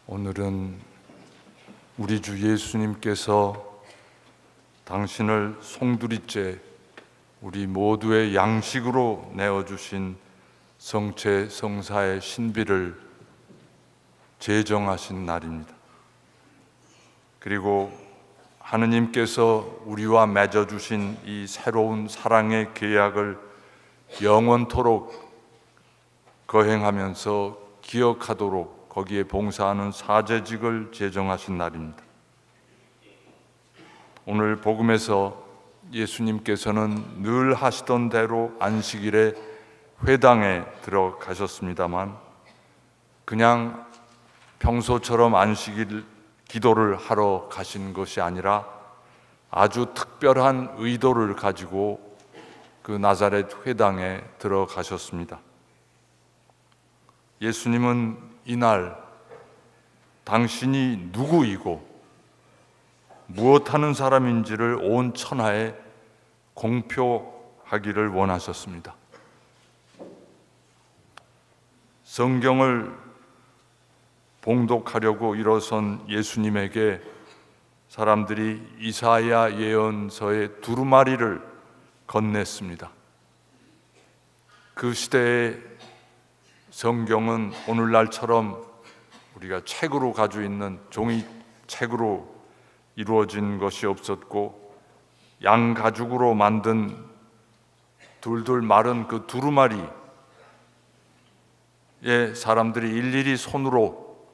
오늘은 우리 주 예수님께서 당신을 송두리째 우리 모두의 양식으로 내어주신 성체 성사의 신비를 제정하신 날입니다. 그리고 하느님께서 우리와 맺어주신 이 새로운 사랑의 계약을 영원토록 거행하면서 기억하도록 거기에 봉사하는 사제직을 제정하신 날입니다. 오늘 복음에서 예수님께서는 늘 하시던 대로 안식일에 회당에 들어가셨습니다만 그냥 평소처럼 안식일 기도를 하러 가신 것이 아니라 아주 특별한 의도를 가지고 그 나사렛 회당에 들어가셨습니다. 예수님은 이날 당신이 누구이고 무엇하는 사람인지를 온 천하에 공표하기를 원하셨습니다. 성경을 봉독하려고 일어선 예수님에게 사람들이 이사야 예언서의 두루마리를 건넸습니다. 그 시대의 성경은 오늘날처럼 우리가 책으로 가지고 있는 종이책으로 이루어진 것이 없었고 양가죽으로 만든 둘둘 마른 그 두루마리에 사람들이 일일이 손으로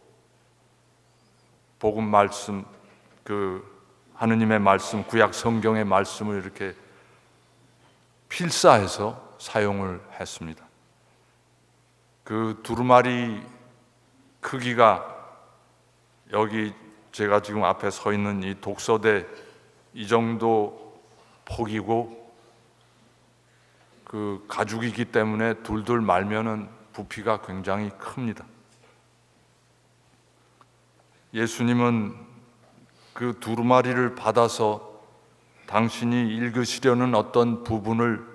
복음 말씀, 그 하느님의 말씀, 구약 성경의 말씀을 이렇게 필사해서 사용을 했습니다. 그 두루마리 크기가 여기 제가 지금 앞에 서 있는 이 독서대 이 정도 폭이고 그 가죽이기 때문에 둘둘 말면은 부피가 굉장히 큽니다. 예수님은 그 두루마리를 받아서 당신이 읽으시려는 어떤 부분을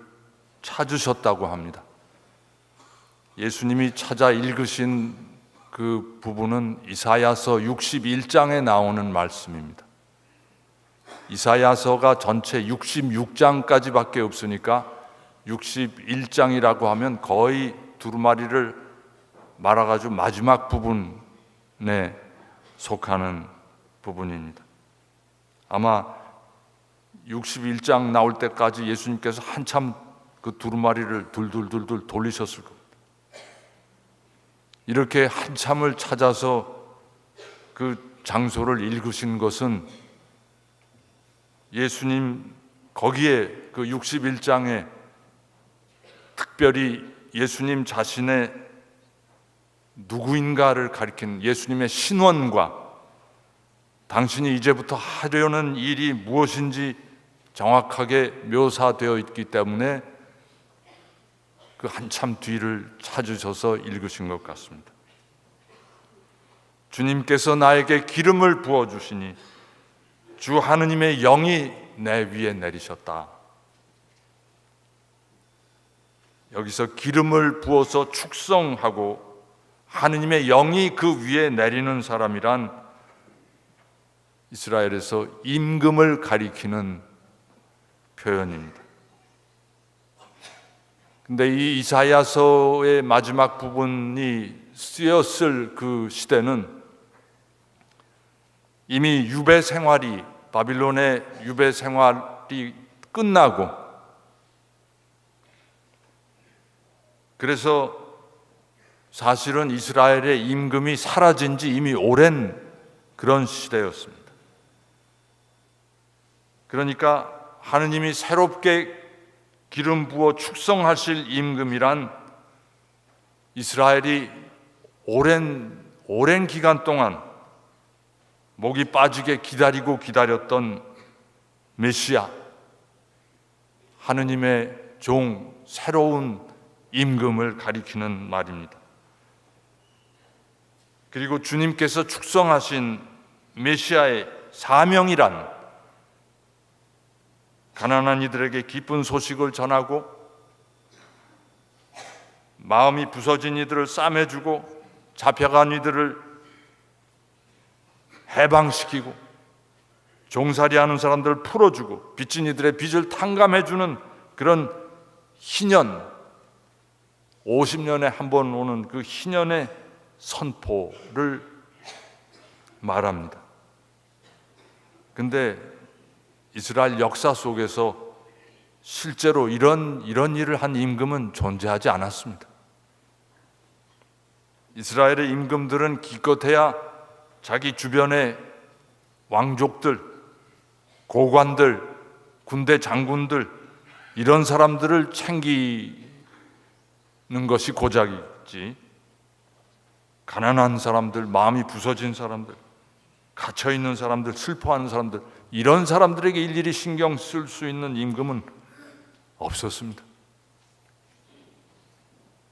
찾으셨다고 합니다. 예수님이 찾아 읽으신 그 부분은 이사야서 61장에 나오는 말씀입니다. 이사야서가 전체 66장까지밖에 없으니까 61장이라고 하면 거의 두루마리를 말아가지고 마지막 부분에 속하는 부분입니다. 아마 61장 나올 때까지 예수님께서 한참 그 두루마리를 둘둘 돌리셨을 겁니다. 이렇게 한참을 찾아서 그 장소를 읽으신 것은 예수님 거기에 그 61장에 특별히 예수님 자신의 누구인가를 가리킨 예수님의 신원과 당신이 이제부터 하려는 일이 무엇인지 정확하게 묘사되어 있기 때문에 그 한참 뒤를 찾으셔서 읽으신 것 같습니다. 주님께서 나에게 기름을 부어주시니 주 하느님의 영이 내 위에 내리셨다. 여기서 기름을 부어서 축성하고 하느님의 영이 그 위에 내리는 사람이란 이스라엘에서 임금을 가리키는 표현입니다. 근데 이 이사야서의 마지막 부분이 쓰였을 그 시대는 이미 유배 생활이 바빌론의 유배 생활이 끝나고 그래서 사실은 이스라엘의 임금이 사라진 지 이미 오랜 그런 시대였습니다. 그러니까 하느님이 새롭게 기름 부어 축성하실 임금이란 이스라엘이 오랜 기간 동안 목이 빠지게 기다렸던 메시아, 하느님의 종, 새로운 임금을 가리키는 말입니다. 그리고 주님께서 축성하신 메시아의 사명이란 가난한 이들에게 기쁜 소식을 전하고 마음이 부서진 이들을 싸매주고 잡혀간 이들을 해방시키고 종살이하는 사람들을 풀어주고 빚진 이들의 빚을 탕감해주는 그런 희년, 50년에 한 번 오는 그 희년의 선포를 말합니다. 근데 이스라엘 역사 속에서 실제로 이런 일을 한 임금은 존재하지 않았습니다. 이스라엘의 임금들은 기껏해야 자기 주변의 왕족들, 고관들, 군대 장군들 이런 사람들을 챙기는 것이 고작이지, 가난한 사람들, 마음이 부서진 사람들, 갇혀있는 사람들, 슬퍼하는 사람들, 이런 사람들에게 일일이 신경 쓸 수 있는 임금은 없었습니다.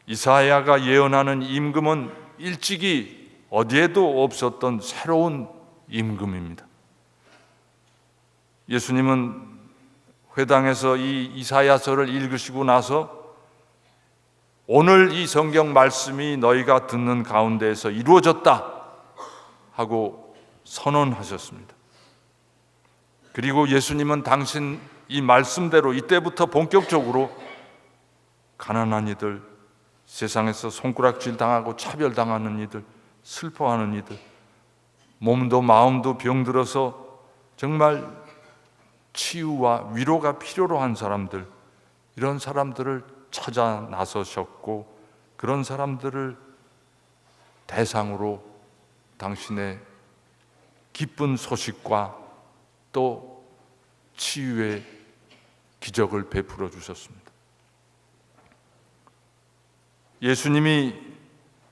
이사야가 예언하는 임금은 일찍이 어디에도 없었던 새로운 임금입니다. 예수님은 회당에서 이 이사야서를 읽으시고 나서 오늘 이 성경 말씀이 너희가 듣는 가운데에서 이루어졌다 하고 선언하셨습니다. 그리고 예수님은 당신 이 말씀대로 이때부터 본격적으로 가난한 이들, 세상에서 손가락질 당하고 차별당하는 이들, 슬퍼하는 이들, 몸도 마음도 병들어서 정말 치유와 위로가 필요로 한 사람들, 이런 사람들을 찾아 나서셨고, 그런 사람들을 대상으로 당신의 기쁜 소식과 또 치유의 기적을 베풀어 주셨습니다. 예수님이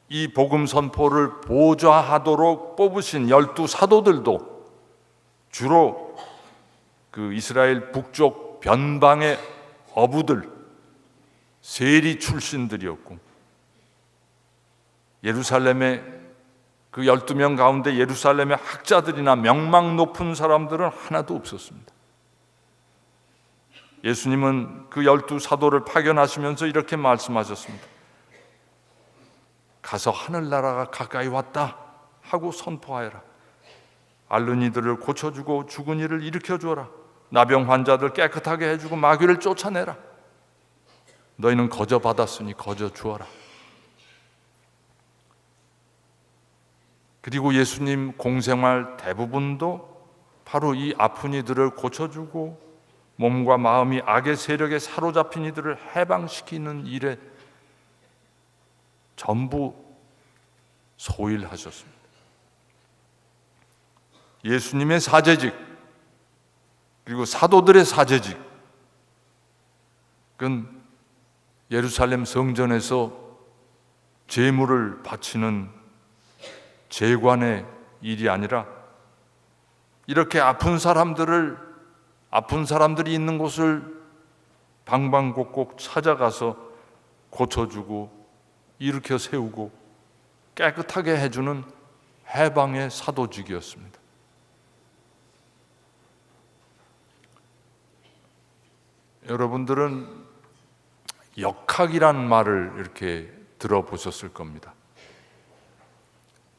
이 복음 선포를 보좌하도록 뽑으신 12 사도들도 주로 그 이스라엘 북쪽 변방의 어부들, 세리 출신들이었고, 예루살렘의 그 12명 가운데 예루살렘의 학자들이나 명망 높은 사람들은 하나도 없었습니다. 예수님은 그 12 사도를 파견하시면서 이렇게 말씀하셨습니다. 가서 하늘나라가 가까이 왔다 하고 선포하여라. 앓는 이들을 고쳐주고 죽은 이를 일으켜주어라. 나병 환자들 깨끗하게 해주고 마귀를 쫓아내라. 너희는 거저 받았으니 거저 주어라. 그리고 예수님 공생활 대부분도 바로 이 아픈 이들을 고쳐주고 몸과 마음이 악의 세력에 사로잡힌 이들을 해방시키는 일에 전부 소일하셨습니다. 예수님의 사제직, 그리고 사도들의 사제직, 그건 예루살렘 성전에서 제물을 바치는 제관의 일이 아니라 이렇게 아픈 사람들이 있는 곳을 방방곡곡 찾아가서 고쳐주고 일으켜 세우고 깨끗하게 해주는 해방의 사도직이었습니다. 여러분들은 역학이라는 말을 이렇게 들어보셨을 겁니다.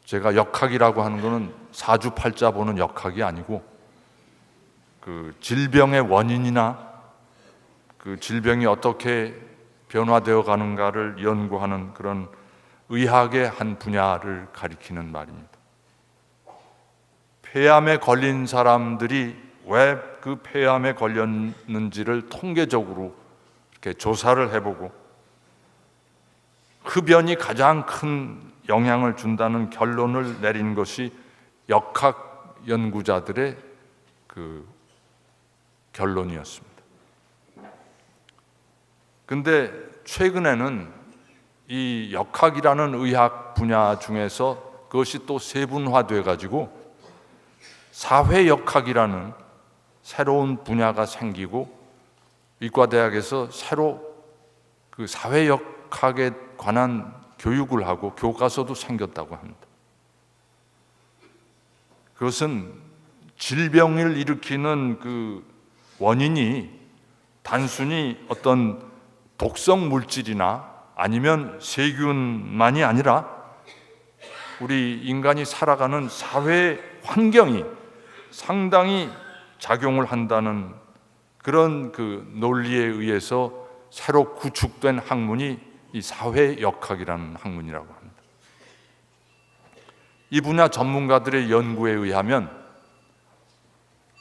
제가 역학이라고 하는 것은 사주팔자 보는 역학이 아니고 그 질병의 원인이나 그 질병이 어떻게 변화되어 가는가를 연구하는 그런 의학의 한 분야를 가리키는 말입니다. 폐암에 걸린 사람들이 왜 그 폐암에 걸렸는지를 통계적으로 이렇게 조사를 해보고 흡연이 가장 큰 영향을 준다는 결론을 내린 것이 역학 연구자들의 그 결론이었습니다. 근데 최근에는 이 역학이라는 의학 분야 중에서 그것이 또 세분화돼 가지고 사회역학이라는 새로운 분야가 생기고 의과대학에서 새로 그 사회역학에 관한 교육을 하고 교과서도 생겼다고 합니다. 그것은 질병을 일으키는 그 원인이 단순히 어떤 독성 물질이나 아니면 세균만이 아니라 우리 인간이 살아가는 사회 환경이 상당히 작용을 한다는 그런 그 논리에 의해서 새로 구축된 학문이 이 사회역학이라는 학문이라고 합니다. 이 분야 전문가들의 연구에 의하면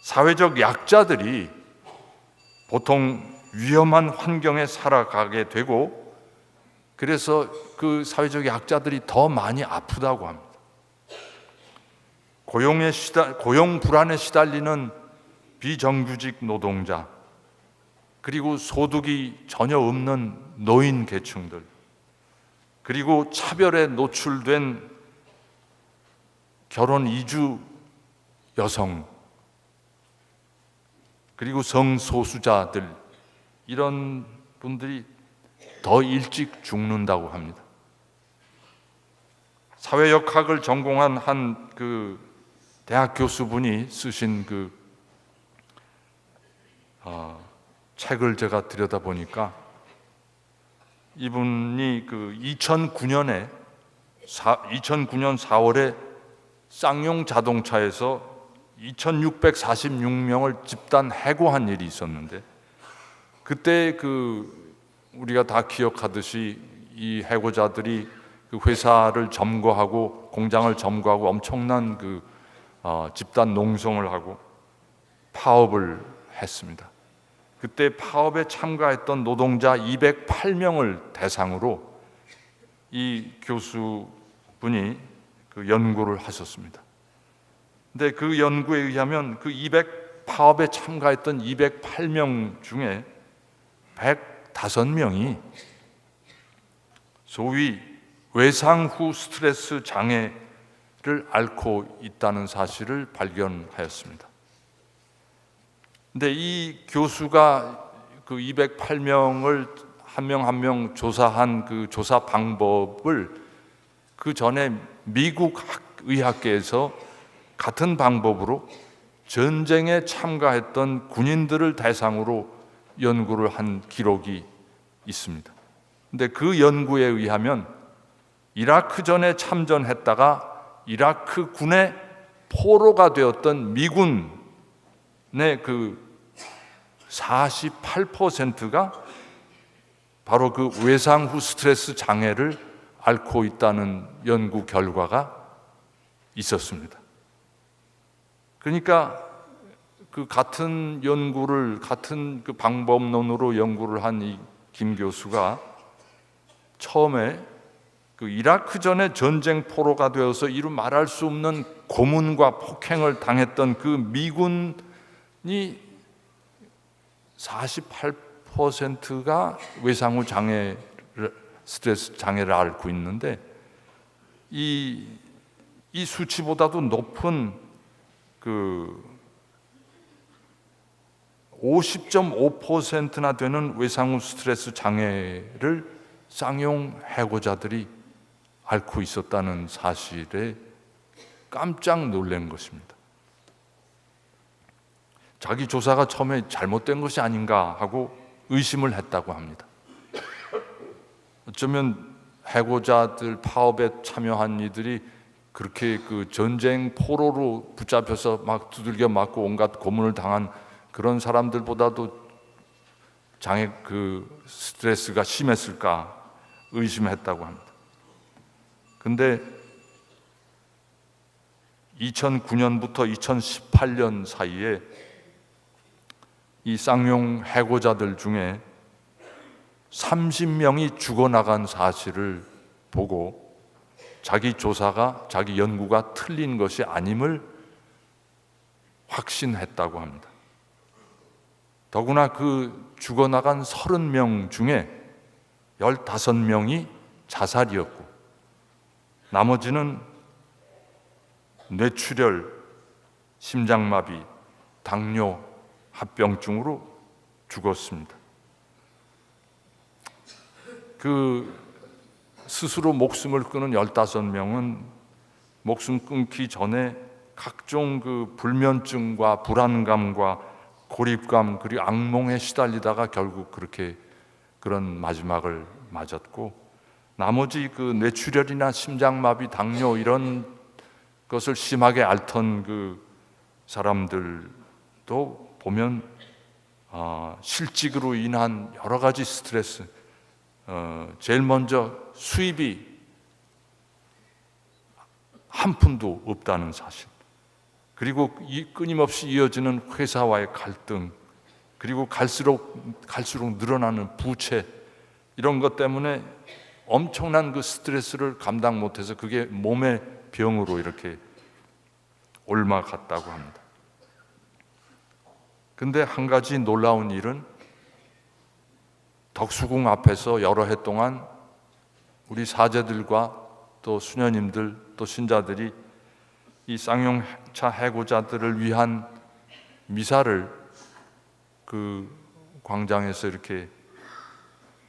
사회적 약자들이 보통 위험한 환경에 살아가게 되고, 그래서 그 사회적 약자들이 더 많이 아프다고 합니다. 고용 불안에 시달리는 비정규직 노동자, 그리고 소득이 전혀 없는 노인 계층들, 그리고 차별에 노출된 결혼 이주 여성, 그리고 성소수자들, 이런 분들이 더 일찍 죽는다고 합니다. 사회역학을 전공한 한 그 대학 교수분이 쓰신 그 책을 제가 들여다보니까, 이분이 그 2009년 4월에 쌍용 자동차에서 2646명을 집단 해고한 일이 있었는데, 그때 그 우리가 다 기억하듯이 이 해고자들이 그 회사를 점거하고 공장을 점거하고 엄청난 그 집단 농성을 하고 파업을 했습니다. 그때 파업에 참가했던 노동자 208명을 대상으로 이 교수분이 그 연구를 하셨습니다. 근데 그 연구에 의하면 그 파업에 참가했던 208명 중에 105명이 소위 외상 후 스트레스 장애를 앓고 있다는 사실을 발견하였습니다. 근데 이 교수가 그 208명을 한 명 한 명 조사한 그 조사 방법을 그 전에 미국 의학계에서 같은 방법으로 전쟁에 참가했던 군인들을 대상으로 연구를 한 기록이 있습니다. 근데 그 연구에 의하면 이라크전에 참전했다가 이라크 군의 포로가 되었던 미군의 그 48%가 바로 그 외상 후 스트레스 장애를 앓고 있다는 연구 결과가 있었습니다. 그러니까 그 같은 연구를, 같은 그 방법론으로 연구를 한 이 김 교수가 처음에 그 이라크전에 전쟁 포로가 되어서 이루 말할 수 없는 고문과 폭행을 당했던 그 미군이 48%가 외상후 스트레스 장애를 앓고 있는데, 이 수치보다도 높은 그 50.5%나 되는 외상후 스트레스 장애를 쌍용 해고자들이 앓고 있었다는 사실에 깜짝 놀란 것입니다. 자기 조사가 처음에 잘못된 것이 아닌가 하고 의심을 했다고 합니다. 어쩌면 해고자들 파업에 참여한 이들이 그렇게 그 전쟁 포로로 붙잡혀서 막 두들겨 맞고 온갖 고문을 당한 그런 사람들보다도 그 스트레스가 심했을까 의심했다고 합니다. 근데 2009년부터 2018년 사이에 이 쌍용 해고자들 중에 30명이 죽어나간 사실을 보고 자기 연구가 틀린 것이 아님을 확신했다고 합니다. 더구나 그 죽어나간 30명 중에 15명이 자살이었고, 나머지는 뇌출혈, 심장마비, 당뇨, 합병증으로 죽었습니다. 그 스스로 목숨을 끊은 15명은 목숨 끊기 전에 각종 그 불면증과 불안감과 고립감 그리고 악몽에 시달리다가 결국 그런 마지막을 맞았고, 나머지 그 뇌출혈이나 심장마비, 당뇨 이런 것을 심하게 앓던 그 사람들도 보면 실직으로 인한 여러 가지 스트레스, 제일 먼저 수입이 한 푼도 없다는 사실, 그리고 끊임없이 이어지는 회사와의 갈등, 그리고 갈수록 늘어나는 부채, 이런 것 때문에 엄청난 그 스트레스를 감당 못해서 그게 몸의 병으로 이렇게 옮아갔다고 합니다. 근데 한 가지 놀라운 일은 덕수궁 앞에서 여러 해 동안 우리 사제들과 또 수녀님들 또 신자들이 이 쌍용차 해고자들을 위한 미사를 그 광장에서 이렇게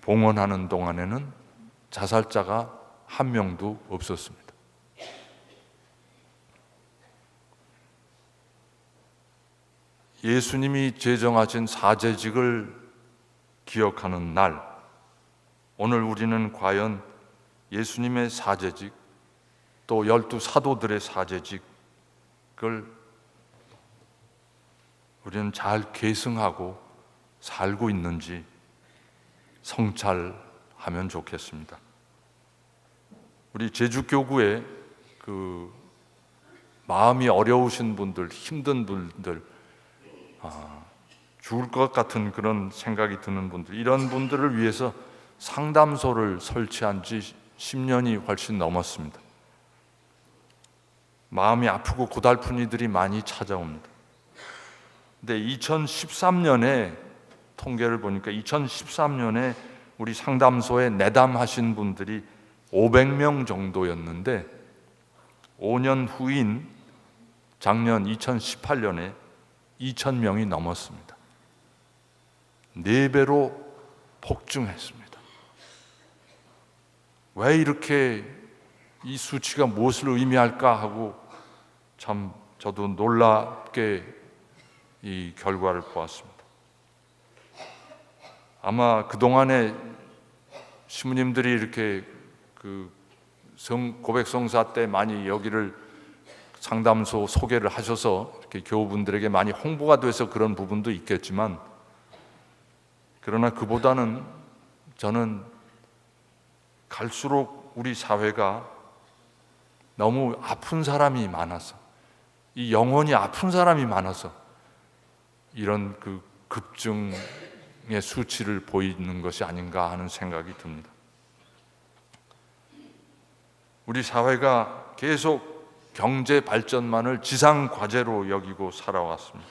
봉헌하는 동안에는 자살자가 한 명도 없었습니다. 예수님이 제정하신 사제직을 기억하는 날, 오늘 우리는 과연 예수님의 사제직, 또 12 사도들의 사제직을 우리는 잘 계승하고 살고 있는지 성찰하면 좋겠습니다. 우리 제주교구에 그 마음이 어려우신 분들, 힘든 분들, 죽을 것 같은 그런 생각이 드는 분들, 이런 분들을 위해서 상담소를 설치한 지 10년이 훨씬 넘었습니다. 마음이 아프고 고달픈 이들이 많이 찾아옵니다. 근데 2013년에 통계를 보니까 2013년에 우리 상담소에 내담하신 분들이 500명 정도였는데 5년 후인 작년 2018년에 2,000명이 넘었습니다. 4배로 폭증했습니다. 왜 이렇게 이 수치가 무엇을 의미할까 하고 참 저도 놀랍게 이 결과를 보았습니다. 아마 그동안에 신부님들이 이렇게 그 고백성사 때 많이 여기를 상담소 소개를 하셔서 이렇게 교우분들에게 많이 홍보가 돼서 그런 부분도 있겠지만, 그러나 그보다는 저는 갈수록 우리 사회가 너무 아픈 사람이 많아서, 이 영혼이 아픈 사람이 많아서 이런 그 급증의 수치를 보이는 것이 아닌가 하는 생각이 듭니다. 우리 사회가 계속 경제 발전만을 지상 과제로 여기고 살아왔습니다.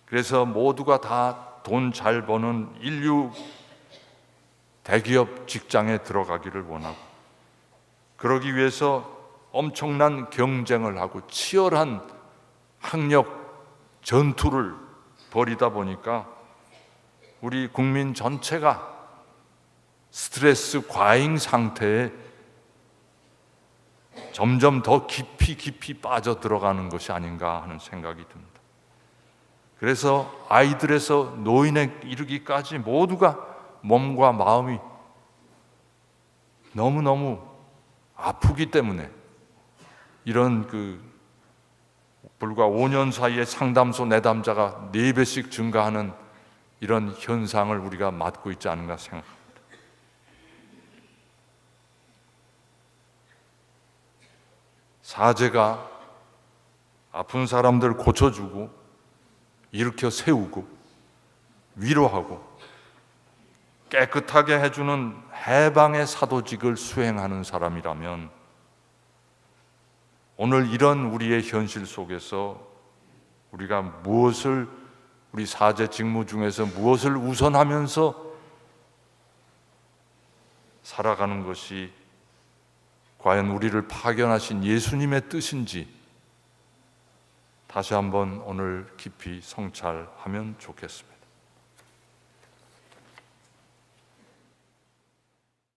그래서 모두가 다 돈 잘 버는 인류 대기업 직장에 들어가기를 원하고, 그러기 위해서 엄청난 경쟁을 하고 치열한 학력 전투를 벌이다 보니까 우리 국민 전체가 스트레스 과잉 상태에 점점 더 깊이 빠져 들어가는 것이 아닌가 하는 생각이 듭니다. 그래서 아이들에서 노인에 이르기까지 모두가 몸과 마음이 너무너무 아프기 때문에 이런 불과 5년 사이에 상담소 내담자가 4배씩 증가하는 이런 현상을 우리가 맞고 있지 않은가 생각합니다. 사제가 아픈 사람들 고쳐주고 일으켜 세우고 위로하고 깨끗하게 해주는 해방의 사도직을 수행하는 사람이라면, 오늘 이런 우리의 현실 속에서 우리가 무엇을, 우리 사제 직무 중에서 무엇을 우선하면서 살아가는 것이 과연 우리를 파견하신 예수님의 뜻인지 다시 한번 오늘 깊이 성찰하면 좋겠습니다.